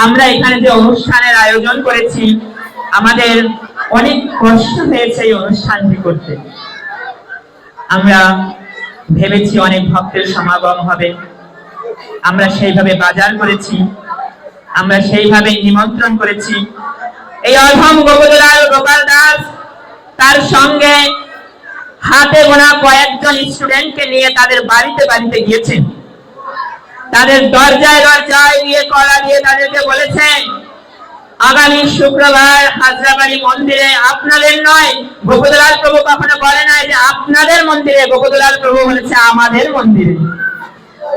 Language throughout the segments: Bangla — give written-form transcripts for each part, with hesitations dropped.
আমরা এখানে যে অনুষ্ঠানের আয়োজন করেছি, আমাদের অনেক কষ্ট হয়েছে এই অনুষ্ঠানটি করতে। আমরা ভেবেছি অনেক ভক্তের সমাগম হবে, আমরা সেইভাবে বাজার করেছি, আমরা সেইভাবে নিমন্ত্রণ করেছি। এই অধম গোপদলাল গোপাল দাস তার সঙ্গে হাতে গোনা কয়েকজন স্টুডেন্টকে নিয়ে তাদের বাড়িতে বাড়িতে গিয়েছেন, তাদের দরজায় দরজায় গিয়ে কলা দিয়ে তাদেরকে বলেছেন, আগামী শুক্রবার হাজরাবাড়ি মন্দিরে আপনাদের নয়, গোপদলাল প্রভু কখনো বলে নাই যে আপনাদের মন্দিরে, গোপদলাল প্রভু বলেছে আমাদের মন্দিরে।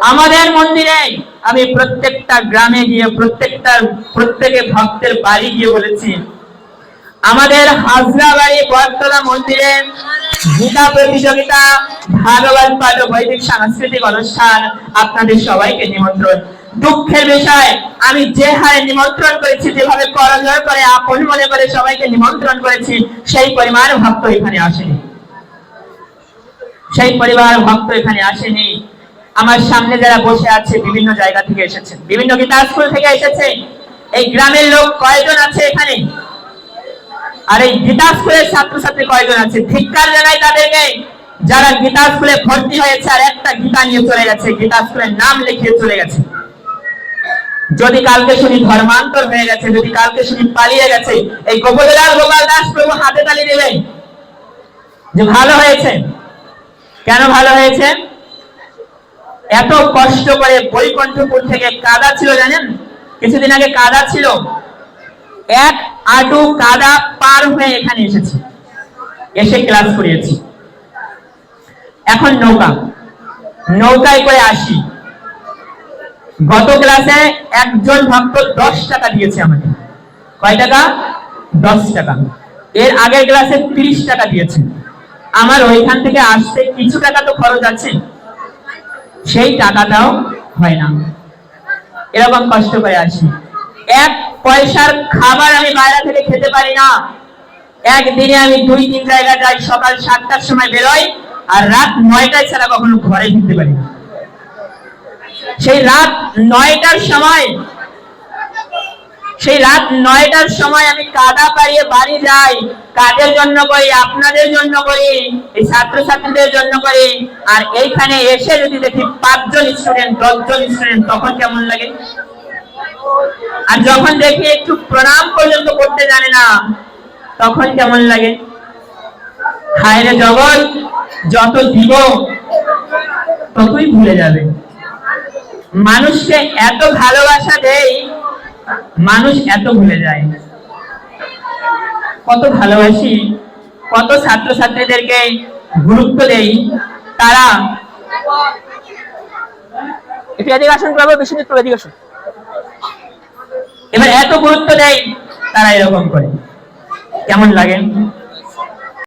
আমাদের মন্দিরে আমি প্রত্যেকটা গ্রামে গিয়ে প্রত্যেকে ভক্তের বাড়ি গিয়ে বলেছি, আমাদের হাজরাবাড়ি বটতলা মন্দিরে গীতা প্রতিযোগিতা, ভাগবত পাঠ, বৈদিক সাংস্কৃতিক অনুষ্ঠান, আপনাদের সবাইকে নিমন্ত্রণ। দুঃখের বিষয়, আমি যে হারে নিমন্ত্রণ করেছি, যেভাবে করজোড় করে আপন মনে করে সবাইকে নিমন্ত্রণ করেছি, সেই পরিমাণ ভক্ত এখানে আসেনি, সেই পরিবার ভক্ত এখানে আসেনি। আমার সামনে যারা বসে আছে বিভিন্ন জায়গা থেকে এসেছে, বিভিন্ন গীতা স্কুল থেকে এসেছে। এই গ্রামের লোক কয়জন আছে এখানে? আর এই গীতা স্কুলের ছাত্রছাত্রী কয়জন আছে? ধিক্কার জানাই তাদেরকে যারা গীতা স্কুলে ভর্তি হয়েছে আর একটা গীতা নিয়ে চলে গেছে, গীতা স্কুলের নাম লিখিয়ে চলে গেছে। যদি কালকে শুনি ধর্মান্তর হয়ে গেছে, যদি কালকে শুনি পালিয়ে গেছে, এই গোপদলাল গোপাল দাস প্রভু হাতে তালি দেবেন যে ভালো হয়েছে। কেন ভালো হয়েছে? এত কষ্ট করে বৈকুণ্ঠপুর থেকে কাদা ছিল, জানেন? কিছুদিন আগে কাদা ছিল, এক আটু কাদা পার হয়ে এখানে এসেছি, এসে ক্লাস করিয়েছি। এখন নৌকায় করে আসি। গত ক্লাসে একজন ভক্ত 10 টাকা দিয়েছে আমাকে। কয় টাকা? 10 টাকা। এর আগের ক্লাসে 30 টাকা দিয়েছে। আমার ওইখান থেকে আসতে কিছু টাকা তো খরচ আছে, সেই টাকাটাও হয় না। এরকম কষ্ট করে আসি। এক পয়সার খাবার আমি বাইরে থেকে খেতে পারি না। একদিনে আমি 2-3 জায়গায় যাই, সকাল 7টার সময় বেরোই আর রাত 9টায় ছাড়া কখনো ঘরে ফিরতে পারি না। সেই রাত 9টার সময় আমি কাদা পাড়িয়ে বাড়ি যাই। কাদের জন্য করি? আপনাদের জন্য করি, এই ছাত্রছাত্রীদের জন্য করি। আর এইখানে এসে যদি দেখি 5 জন স্টুডেন্ট, 10 জন স্টুডেন্ট, তখন কেমন লাগে? আর যখন দেখি একটু প্রণাম পর্যন্ত করতে জানে না, তখন কেমন লাগে? হায় রে জগৎ, যত দিব ততই ভুলে যাবে। মানুষকে এত ভালোবাসা দেই, মানুষ এত ভুলে যায়। কত ভালোবাসি, কত ছাত্রছাত্রীদেরকে গুরুত্ব দেই, তারা একটু এদিকে আসুন প্রভু, বিশ্বজিৎ প্রভু এদিকে আসুন। এবার এত গুরুত্ব দেয়, তারা এরকম করে, কেমন লাগে?